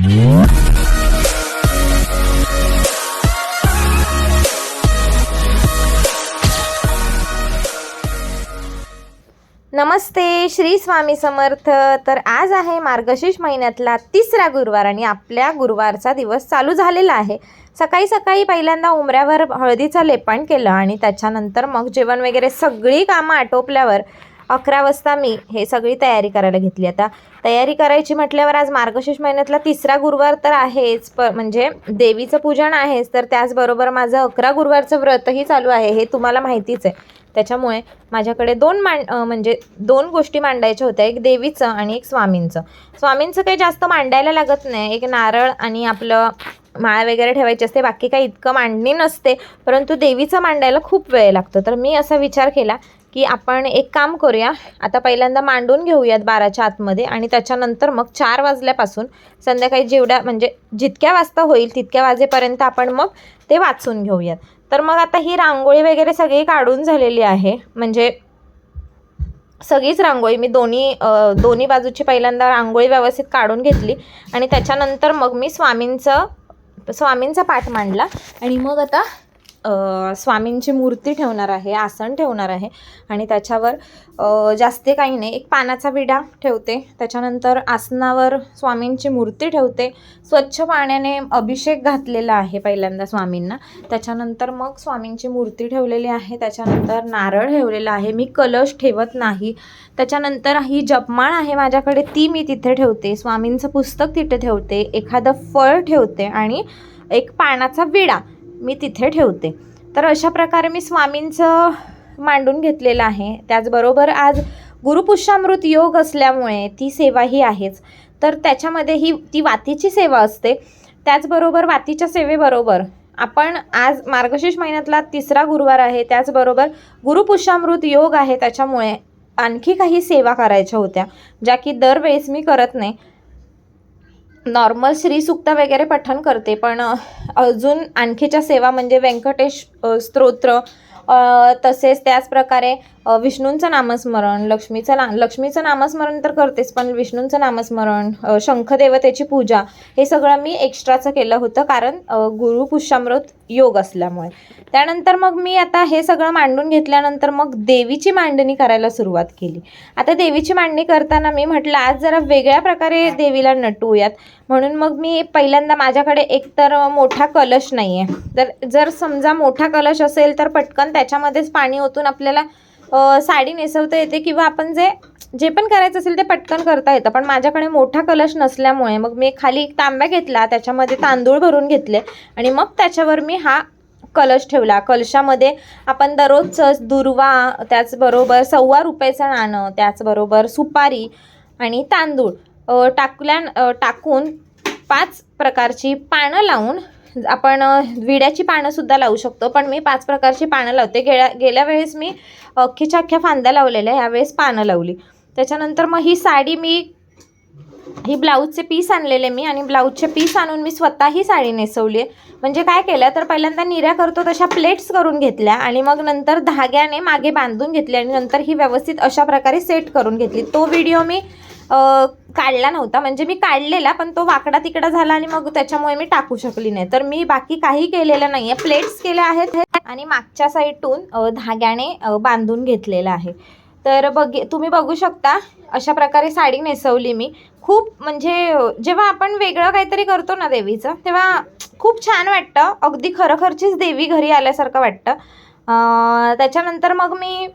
नमस्ते, श्री स्वामी समर्थ. तर आज आहे मार्गशीर्ष महिन्यातला तिसरा गुरुवार आणि आपल्या गुरुवारचा दिवस चालू झालेला आहे. सकाळी सकाळी पहिल्यांदा उंबऱ्यावर हळदीचं लेपन केलं आणि त्याच्यानंतर मग जेवण वगैरे सगळी कामं आटोपल्यावर 11 वाजता मी हे सगळी तयारी करायला घेतली. आता तयारी करायची म्हटल्यावर आज मार्गशीर्ष महिन्यातला तिसरा गुरुवार तर आहेच, म्हणजे देवीचं पूजन आहेच, तर त्याचबरोबर माझं 11 गुरुवारचं व्रतही चालू आहे, हे तुम्हाला माहितीच आहे. त्याच्यामुळे माझ्याकडे दोन गोष्टी मांडायच्या होत्या, एक देवीचं आणि एक स्वामींचं. स्वामींचं काही जास्त मांडायला लागत नाही, एक नारळ आणि आपलं माळ वगैरे ठेवायची असते, बाकी काही इतकं मांडणी नसते. परंतु देवीचं मांडायला खूप वेळ लागतो. तर मी असा विचार केला की आपण एक काम करूया, आता पहिल्यांदा मांडून घेऊयात 12च्या आतमध्ये आणि त्याच्यानंतर मग 4 वाजल्यापासून संध्याकाळी जितक्या वाजता होईल तितक्या वाजेपर्यंत आपण मग ते वाचून घेऊयात. तर मग आता ही रांगोळी वगैरे सगळी काढून झालेली आहे, म्हणजे सगळीच रांगोळी मी दोन्ही बाजूची पहिल्यांदा रांगोळी व्यवस्थित काढून घेतली आणि त्याच्यानंतर मग मी स्वामींचा पाठ मांडला आणि मग आता स्वामींची मूर्ती ठेवणार आहे, आसन ठेवणार आहे आणि त्याच्यावर जास्त काही नाही, एक पानाचा विडा ठेवते, त्याच्यानंतर आसनावर स्वामींची मूर्ती ठेवते, स्वच्छ पाण्याने अभिषेक घातलेला आहे पहिल्यांदा स्वामींना, त्याच्यानंतर मग स्वामींची मूर्ती ठेवलेली आहे, त्याच्यानंतर नारळ ठेवलेला आहे, मी कलश ठेवत नाही, त्याच्यानंतर ही जपमाळ आहे माझ्याकडे ती मी तिथे ठेवते, स्वामींचं पुस्तक तिथे ठेवते, एखादं फळ ठेवते आणि एक पानाचा विडा मी तिथे ठेवते. तर अशा प्रकारे मी स्वामींचं मांडून घेतलेलं आहे. त्याचबरोबर आज गुरुपुष्यामृत योग असल्यामुळे ती सेवाही आहेच, तर त्याच्यामध्ये ती वातीची सेवा असते. त्याचबरोबर वातीच्या सेवेबरोबर आपण आज मार्गशीर्ष महिन्यातला तिसरा गुरुवार आहे, त्याचबरोबर गुरुपुष्यामृत योग आहे, त्याच्यामुळे आणखी काही सेवा करायच्या होत्या ज्या की दरवेळेस मी करत नाही. नॉर्मल श्रीसूक्त वगैरे पठण करते, पण अजून आणखीच्या सेवा म्हणजे व्यंकटेश स्तोत्र, तसेच त्याचप्रकारे विष्णूंचं नामस्मरण, लक्ष्मीचं नामस्मरण तर करतेच, पण विष्णूंचं नामस्मरण, शंखदेवतेची पूजा, हे सगळं मी एक्स्ट्राचं केलं होतं कारण गुरुपुष्यामृत योग असल्यामुळे. त्यानंतर मग मी आता हे सगळं मांडून घेतल्यानंतर मग देवीची मांडणी करायला सुरुवात केली. आता देवीची मांडणी करताना मी म्हटलं आज जरा वेगळ्या प्रकारे देवीला नटवूयात, म्हणून मग मी पहिल्यांदा माझ्याकडे एकतर मोठा कलश नाही आहे, तर जर समजा मोठा कलश असेल तर पटकन त्याच्यामध्येच पाणी ओतून आपल्याला साडी नेसवता येते किंवा आपण जे पण करायचं असेल ते पटकन करता येतं, पण माझ्याकडे मोठा कलश नसल्यामुळे मग मी खाली एक तांब्या घेतला, त्याच्यामध्ये तांदूळ भरून घेतले आणि मग त्याच्यावर मी हा कलश ठेवला. कलशामध्ये आपण दररोजचं दुर्वा, त्याचबरोबर 1.25 रुपयाचं नाणं, त्याचबरोबर सुपारी आणि तांदूळ टाकून 5 प्रकारची पानं लावून, आपण विड्याची पानंसुद्धा लावू शकतो, पण मी 5 प्रकारची पानं लावते. गेल्या वेळेस मी अख्ख्या फांद्या लावलेल्या, ह्यावेळेस पानं लावली. त्याच्यानंतर मग ही ब्लाऊजचे पीस आणलेले मी आणि ब्लाऊजचे पीस आणून मी स्वतःही साडी नेसवली आहे. म्हणजे काय केलं तर पहिल्यांदा निर्या करतो तशा प्लेट्स करून घेतल्या आणि मग नंतर धाग्याने मागे बांधून घेतली आणि नंतर ही व्यवस्थित अशा प्रकारे सेट करून घेतली. तो व्हिडिओ मी काढला नव्हता, म्हणजे मी काढलेला पण तो वाकडा तिकडा झाला आणि मग त्याच्यामुळे मी टाकू शकली नाही. तर मी बाकी काही केलेलं नाही आहे, प्लेट्स केल्या आहेत आणि मागच्या साईडून धाग्याने बांधून घेतलेलं आहे. तर तुम्ही बघू शकता अशा प्रकारे साडी नेसवली मी. खूप म्हणजे जेव्हा आपण वेगळं काहीतरी करतो ना देवीचं, तेव्हा खूप छान वाटतं, अगदी खरोखरचीच देवी घरी आल्यासारखं वाटतं. त्याच्यानंतर मग मी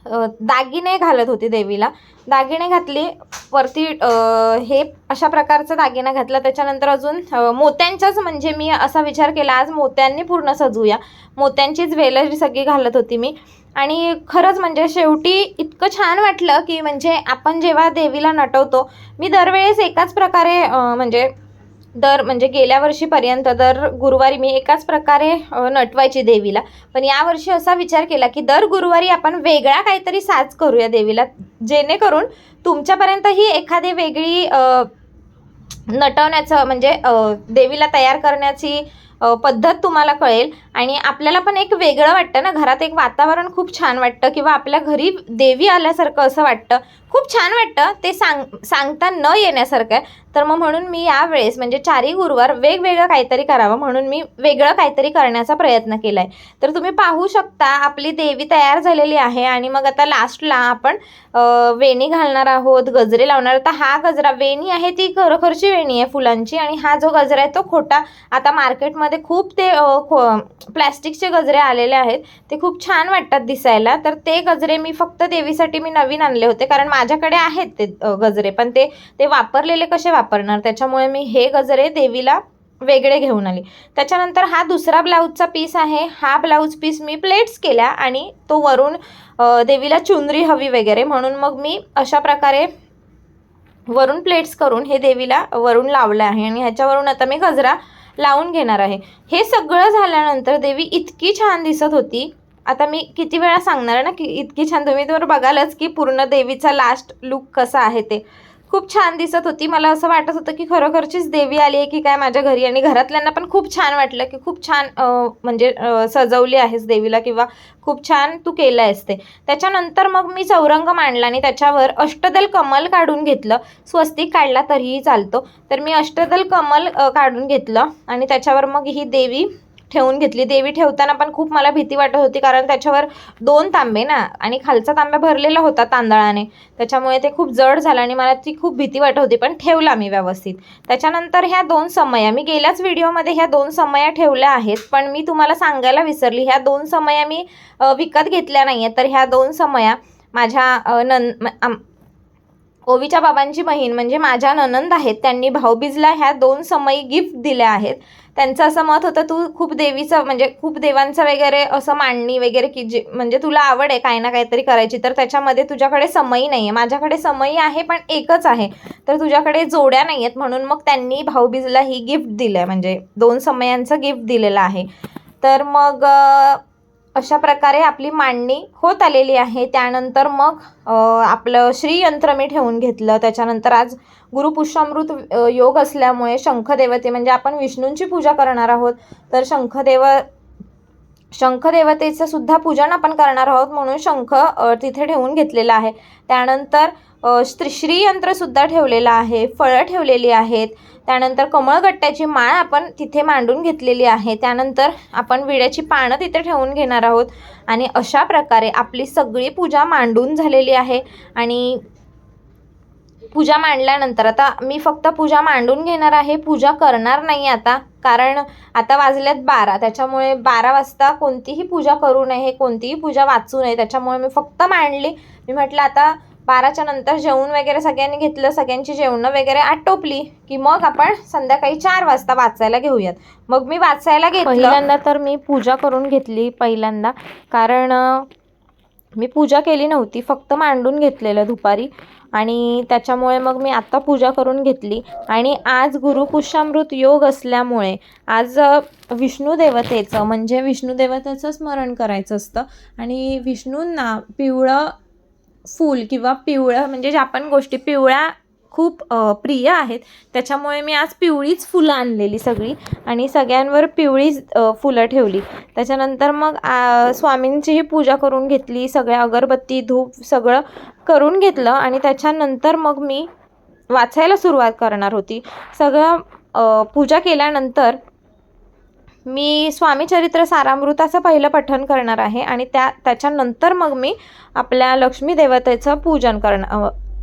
दागिने घालत होते देवीला, दागिने घातले वरती, हे अशा प्रकारचा दागिना घातला. त्याच्यानंतर अजून मोत्यांच्याच, म्हणजे मी असा विचार केला आज मोत्यांनी पूर्ण सजूया, मोत्यांची ज्वेलरी सगळी घालत होती मी. आणि खरंच म्हणजे शेवटी इतकं छान वाटलं की म्हणजे आपण जेव्हा देवीला नटवतो, मी दरवेळेस एकाच प्रकारे म्हणजे गेल्या वर्षीपर्यंत दर गुरुवारी मी एकाच प्रकारे नटवायची देवीला, पण यावर्षी असा विचार केला की दर गुरुवारी आपण वेगळा काहीतरी साज करूया देवीला, जेणेकरून तुमच्यापर्यंत ही एखादी वेगळी नटवण्याचं म्हणजे देवीला तयार करण्याची पद्धत तुम्हाला कळेल आणि आपल्याला पण एक वेगळं वाटतं ना, घरात एक वातावरण खूप छान वाटतं किंवा आपल्या घरी देवी आल्यासारखं असं वाटतं. खूप छान वाटतं ते सांगता न येण्यासारखं आहे. तर मग म्हणून मी यावेळेस म्हणजे 4ही गुरुवार वेगवेगळं काहीतरी करावं म्हणून मी वेगळं काहीतरी करण्याचा प्रयत्न केला आहे. तर तुम्ही पाहू शकता आपली देवी तयार झालेली आहे आणि मग आता लास्टला आपण वेणी घालणार आहोत, गजरे लावणार. तर हा गजरा वेणी आहे ती खरोखरची वेणी आहे फुलांची आणि हा जो गजरा आहे तो खोटा. आता मार्केटमध्ये खूप ते प्लॅस्टिकचे गजरे आलेले आहेत, ते खूप छान वाटतात दिसायला. तर ते गजरे मी फक्त देवीसाठी मी नवीन आणले होते, कारण माझ्याकडे आहेत ते गजरे, पण ते वापरलेले कसे वापरणार, त्याच्यामुळे मी हे गजरे देवीला वेगळे घेऊन आली. त्याच्यानंतर हा दुसरा ब्लाऊजचा पीस आहे. हा ब्लाऊज पीस मी प्लेट्स केल्या आणि तो वरून देवीला चुनरी हवी वगैरे म्हणून मग मी अशा प्रकारे वरून प्लेट्स करून हे देवीला वरून लावलं आहे आणि ह्याच्यावरून आता मी गजरा लावून घेणार आहे. हे सगळं झाल्यानंतर देवी इतकी छान दिसत होती. आता मी किती वेळा सांगणार ना की इतकी छान, तुम्ही तर बघालच की पूर्ण देवीचा लास्ट लुक कसा आहे ते खूप छान दिसत होती. मला असं वाटत होतं की खरोखरचीच देवी आली आहे की काय माझ्या घरी, आणि घरातल्यांना पण खूप छान वाटलं की खूप छान म्हणजे सजवली आहेस देवीला किंवा खूप छान तू केलं आहेस ते. त्याच्यानंतर मग मी चौरंग मांडला आणि त्याच्यावर अष्टदल कमल काढून घेतलं. स्वस्तिक काढला तरीही चालतो, तर मी अष्टदल कमल काढून घेतलं आणि त्याच्यावर मग ही देवी ठेवून घेतली. देवी ठेवताना पण खूप मला भीती वाटत होती, कारण त्याच्यावर 2 तांबे ना आणि खालचा तांबा भरलेला होता तांदळाने, त्याच्यामुळे ते खूप जड झालं आणि मला ती खूप भीती वाटत होती, पण ठेवला मी व्यवस्थित. त्याच्यानंतर ह्या 2 समया मी गेल्याच व्हिडिओमध्ये ह्या 2 समया ठेवल्या आहेत, पण मी तुम्हाला सांगायला विसरली. ह्या 2 समया मी विकत घेतल्या नाही आहेत. तर ह्या 2 समया माझ्या ओवीच्या बाबांची बहीण म्हणजे माझ्या नणंद आहेत, त्यांनी भाऊबीजला ह्या 2 समई गिफ्ट दिल्या आहेत. त्यांचं असं मत होतं तू खूप देवीचं म्हणजे खूप देवांचं वगैरे असं मांडणी वगैरे की जे म्हणजे तुला आवड आहे काही ना काहीतरी करायची, तर त्याच्यामध्ये तुझ्याकडे समई नाही आहे. माझ्याकडे समई आहे पण एकच आहे, तर तुझ्याकडे जोड्या नाही आहेत, म्हणून मग त्यांनी भाऊबीजला ही गिफ्ट दिलं आहे, म्हणजे 2 समयांचं गिफ्ट दिलेलं आहे. तर मग अशा प्रकारे आपली मांडणी होत आलेली आहे. त्यानंतर मग आपलं श्रीयंत्र मी ठेवून घेतलं. त्याच्यानंतर आज गुरुपुष्यामृत योग असल्यामुळे शंखदेवते म्हणजे आपण विष्णूंची पूजा करणार आहोत, तर शंखदेवतेचं सुद्धा पूजन आपण करणार आहोत, म्हणून शंख तिथे ठेवून घेतलेला आहे. त्यानंतर श्रीयंत्रसुद्धा ठेवलेलं आहे, फळं ठेवलेली आहेत. त्यानंतर कमळगट्ट्याची माळ आपण तिथे मांडून घेतलेली आहे. त्यानंतर आपण विड्याची पानं तिथे ठेवून घेणार आहोत आणि अशा प्रकारे आपली सगळी पूजा मांडून झालेली आहे. आणि पूजा मांडल्यानंतर आता मी फक्त पूजा मांडून घेणार आहे, पूजा करणार नाही आता, कारण आता वाजल्यात 12, त्याच्यामुळे 12 वाजता कोणतीही पूजा करू नये, कोणतीही पूजा वाचू नये, त्याच्यामुळे मी फक्त मांडली. मी म्हटलं आता 12च्या नंतर जेवण वगैरे सगळ्यांनी घेतलं, सगळ्यांची जेवणं वगैरे आटोपली की मग आपण संध्याकाळी 4 वाजता वाचायला घेऊयात. मग मी वाचायला घेतलं. पहिल्यांदा तर मी पूजा करून घेतली पहिल्यांदा, कारण मी पूजा केली नव्हती, फक्त मांडून घेतलेलं दुपारी, आणि त्याच्यामुळे मग मी आत्ता पूजा करून घेतली. आणि आज गुरुपुष्यामृत योग असल्यामुळे आज विष्णू देवतेचं म्हणजे विष्णू देवतेचं स्मरण करायचं असतं आणि विष्णूंना पिवळं फूल किंवा पिवळं म्हणजे ज्या आपण गोष्टी पिवळ्या खूप प्रिय आहेत, त्याच्यामुळे मी आज पिवळीच फुलं आणलेली सगळी आणि सगळ्यांवर पिवळीच फुलं ठेवली. त्याच्यानंतर मग स्वामींचीही पूजा करून घेतली, सगळ्या अगरबत्ती धूप सगळं करून घेतलं आणि त्याच्यानंतर मग मी वाचायला सुरुवात करणार होती. सगळं पूजा केल्यानंतर मी स्वामीचरित्र सारामृताचं पहिलं पठण करणार आहे आणि त्याच्यानंतर मग मी आपल्या लक्ष्मी देवतेचं पूजन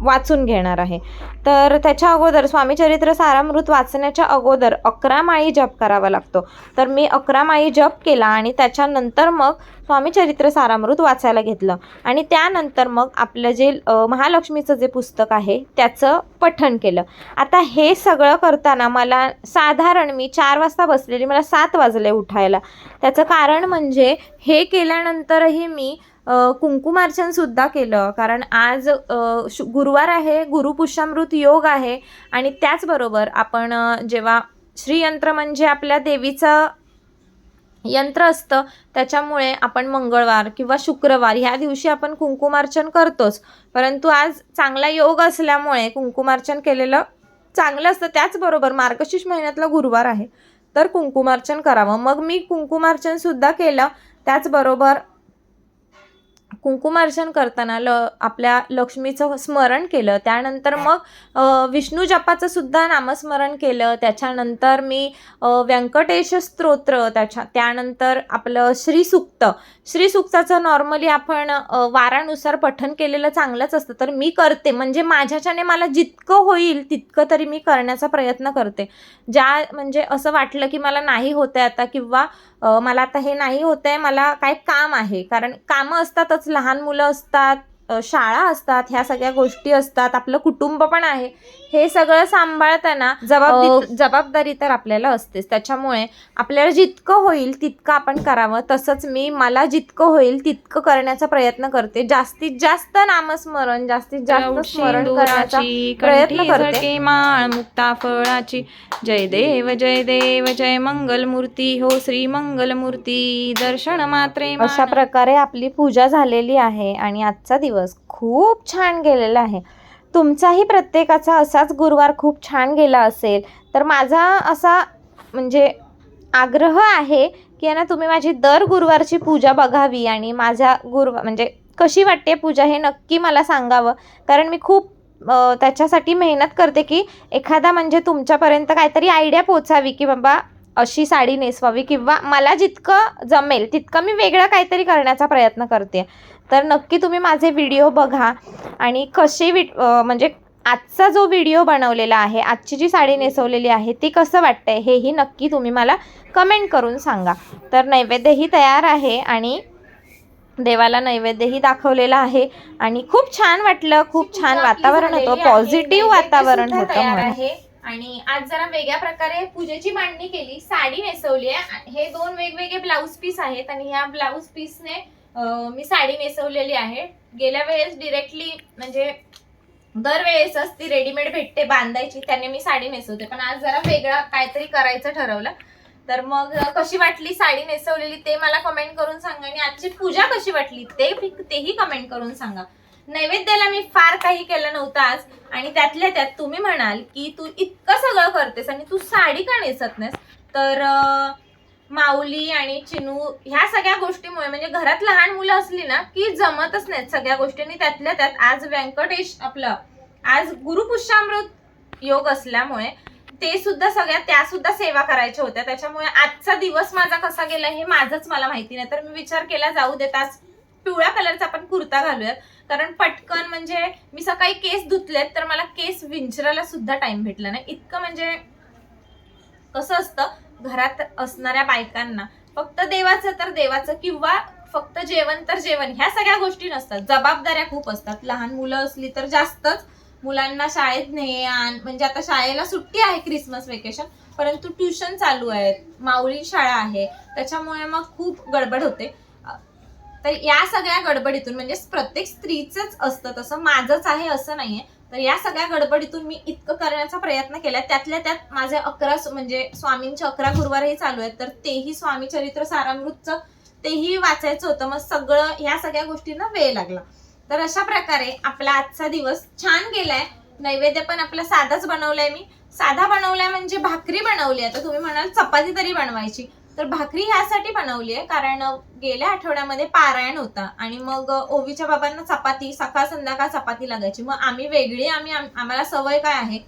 वाचून घेणार आहे. तर त्याच्या अगोदर स्वामीचरित्र सारामृत वाचण्याच्या अगोदर 11 माळी जप करावा लागतो. तर मी 11 माळी जप केला आणि त्याच्यानंतर मग स्वामीचरित्र सारामृत वाचायला घेतलं आणि त्यानंतर मग आपलं जे महालक्ष्मीचं जे पुस्तक आहे त्याचं पठण केलं. आता हे सगळं करताना मला साधारण मी 4 वाजता बसलेली, मला 7 वाजले उठायला. त्याचं कारण म्हणजे हे केल्यानंतरही मी कुंकुमार्चनसुद्धा केलं, कारण आज गुरुवार आहे, गुरुपुष्यामृत योग आहे आणि त्याचबरोबर आपण जेव्हा श्रीयंत्र म्हणजे आपल्या देवीचं यंत्र असतं, त्याच्यामुळे आपण मंगळवार किंवा शुक्रवार ह्या दिवशी आपण कुंकुमार्चन करतोच, परंतु आज चांगला योग असल्यामुळे कुंकुमार्चन केलेलं चांगलं असतं. त्याचबरोबर मार्गशीर्ष महिन्यातला गुरुवार आहे, तर कुंकुमार्चन करावं. मग मी कुंकुमार्चनसुद्धा केलं. त्याचबरोबर कुंकुमार्चन करताना आपल्या लक्ष्मीचं स्मरण केलं. त्यानंतर मग विष्णू जपाचं सुद्धा नामस्मरण केलं. त्याच्यानंतर मी व्यंकटेश स्तोत्र, त्यानंतर आपलं श्रीसूक्ताचं नॉर्मली आपण वारानुसार पठण केलेलं चांगलंच असतं, तर मी करते. म्हणजे माझ्याच्याने मला जितकं होईल तितकं तरी मी करण्याचा प्रयत्न करते. म्हणजे असं वाटलं की मला नाही होत आहे आता, किंवा मला आता हे नाही होत आहे, मला काय काम आहे, कारण कामं असतातच, लहान मुलं असतात, शाळा असतात, ह्या सगळ्या गोष्टी असतात, आपलं कुटुंब पण आहे. हे सगळं सांभाळताना जबाबदारी तर आपल्याला असतेच. त्याच्यामुळे आपल्याला जितकं होईल तितकं आपण करावं. तसंच मला जितकं होईल तितकं करण्याचा प्रयत्न करते. जास्तीत जास्त नामस्मरण, जास्तीत जास्त स्मरण करण्याचा प्रयत्न करते. माळ मुक्ता फळाची, जय देव जय देव जय मंगलमूर्ती हो श्री मंगलमूर्ती, दर्शन मात्रे. अशा प्रकारे आपली पूजा झालेली आहे आणि आजचा दिवस खूप छान गेलेला आहे. तुमचाही प्रत्येकाचा असाच गुरुवार खूप छान गेला असेल तर माझा असा म्हणजे आग्रह आहे की ना, तुम्ही माझी दर गुरुवारची पूजा बघावी आणि माझ्या म्हणजे कशी वाटते पूजा हे नक्की मला सांगावं. कारण मी खूप त्याच्यासाठी मेहनत करते की एखादा म्हणजे तुमच्यापर्यंत काहीतरी आयडिया पोचावी की बाबा अशी साडी नेसवावी, किंवा मला जितकं जमेल तितकं मी वेगळं काहीतरी करण्याचा प्रयत्न करते. तर नक्की तुम्ही माझे व्हिडिओ बघा आणि कसे म्हणजे आजचा जो व्हिडिओ बनवलेला आहे, आजची जी साडी नेसवलेली आहे ती कसं वाटतंय हेही नक्की तुम्ही मला कमेंट करून सांगा. तर नैवेद्यही तयार आहे आणि देवाला नैवेद्यही दाखवलेला आहे आणि खूप छान वाटलं, खूप छान वातावरण होतं, पॉझिटिव्ह वातावरण होतं. आणि आज जरा वेगळ्या प्रकारे पूजेची मांडणी केली, साडी नेसवली आहे. हे 2 वेगवेगळे ब्लाऊज पीस आहेत आणि ह्या ब्लाऊज पीसने मी साडी नेसवलेली आहे. गेल्या वेळेस डिरेक्टली म्हणजे दरवेळेसच ती रेडीमेड भेटते बांधायची, त्याने मी साडी नेसवते, पण आज जरा वेगळं काहीतरी करायचं ठरवलं. तर मग कशी वाटली साडी नेसवलेली ते मला कमेंट करून सांगा आणि आजची पूजा कशी वाटली तेही कमेंट करून सांगा. नैवेद्याला मी फार काही केलं नव्हतं आज, आणि त्यातल्या त्यात तुम्ही म्हणाल की तू इतकं सगळं करतेस आणि तू साडी का नेसत नाहीस, तर माऊली आणि चिनू ह्या सगळ्या गोष्टीमुळे म्हणजे घरात लहान मुलं असली ना की जमतच नाहीत सगळ्या गोष्टींनी. त्यातल्या त्यात आज व्यंकटेश आपलं आज गुरुपुष्यामृत योग असल्यामुळे त्या सुद्धा सेवा करायच्या होत्या. त्याच्यामुळे आजचा दिवस माझा कसा गेला हे माझंच मला माहिती नाही. तर मी विचार केला जाऊ देत आज पिवळ्या कलरचा आपण कुर्ता घालूयात, कारण पटकन म्हणजे मी सकाळी केस धुतलेत तर मला केस विंचरायला सुद्धा टाइम भेटला नाही. इतकं म्हणजे कसं असतं घरात असणाऱ्या बायकांना फक्त देवाचं तर देवाचं, किंवा फक्त जेवण तर जेवण, ह्या सगळ्या गोष्टी नसतात, जबाबदाऱ्या खूप असतात. लहान मुलं असली तर जास्तच, मुलांना शाळेत म्हणजे आता शाळेला सुट्टी आहे क्रिसमस वेकेशन, परंतु ट्युशन चालू आहेत, माऊली शाळा आहे, त्याच्यामुळे मग खूप गडबड होते. तर या सगळ्या गडबडीतून म्हणजे प्रत्येक स्त्रीचंच असतं तसं, माझंच आहे असं नाहीये, तर या सगळ्या गडबडीतून मी इतकं करण्याचा प्रयत्न केला. त्यातल्या त्यात माझे 11 म्हणजे स्वामींचे 11 गुरुवारही चालू आहेत, तर तेही स्वामी चरित्र सारामृतचं तेही वाचायचं होतं. मग सगळं ह्या सगळ्या गोष्टींना वेळ लागला. तर अशा प्रकारे आपला आजचा दिवस छान गेलाय. नैवेद्य पण आपला साधाच बनवलाय, मी साधा बनवलाय म्हणजे भाकरी बनवली. आता तुम्ही म्हणाल चपाती तरी बनवायची, तर भाकरी ह्यासाठी बनवली आहे कारण गेल्या आठवड्यामध्ये पारायण होता आणि मग ओवीच्या बाबांना चपाती सकाळ संध्याकाळ चपाती लागायची. मग आम्ही वेगळी आम्हाला सवय काय आहे,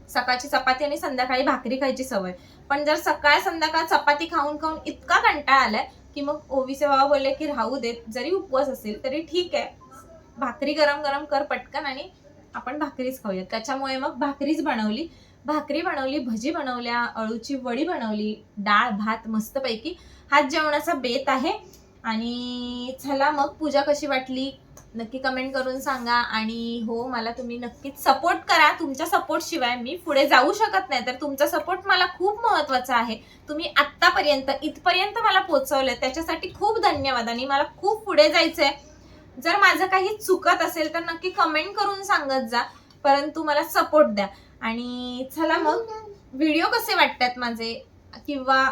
सकाळची चपाती आणि संध्याकाळी भाकरी खायची सवय. पण जर सकाळ संध्याकाळ चपाती खाऊन खाऊन इतका कंटाळा आलाय की मग ओवीचे बाबा बोलले की राहू देत, जरी उपवास असेल तरी ठीक आहे, भाकरी गरम गरम कर पटकन आणि आपण भाकरीच खाऊयात. त्याच्यामुळे मग भाकरी बनवली, भजी बनवल्या, अळूची वडी बनवली, डाळ भात मस्तपैकी हाच जेवणाचा बेत आहे. आणि चला मग पूजा कशी वाटली नक्की कमेंट करून सांगा. आणि हो, मला तुम्ही नक्कीच सपोर्ट करा. तुमच्या सपोर्ट शिवाय मी पुढे जाऊ शकत नाही, तर तुमचा सपोर्ट मला खूप महत्वाचा आहे. तुम्ही आत्तापर्यंत इथपर्यंत मला पोहोचवलं त्याच्यासाठी खूप धन्यवाद. आणि मला खूप पुढे जायचंय. जर माझं काही चुकत असेल तर नक्की कमेंट करून सांगत जा, परंतु मला सपोर्ट द्या. आणि चला मग व्हिडिओ कसे वाटतात माझे, किंवा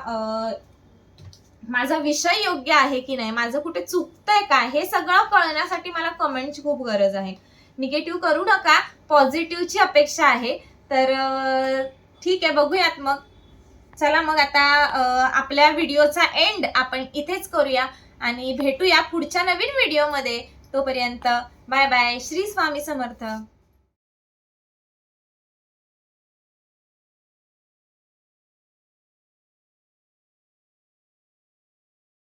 माझा विषय योग्य आहे की नाही, माझं कुठे चुकतंय का, हे सगळं कळण्यासाठी मला कमेंटची खूप गरज आहे. निगेटिव्ह करू नका, पॉझिटिव्हची अपेक्षा आहे. तर ठीक आहे, बघूयात मग. चला मग आता आपल्या व्हिडिओचा एंड आपण इथेच करूया आणि भेटूया पुढच्या नवीन व्हिडिओमध्ये. तोपर्यंत बाय बाय. श्री स्वामी समर्थ.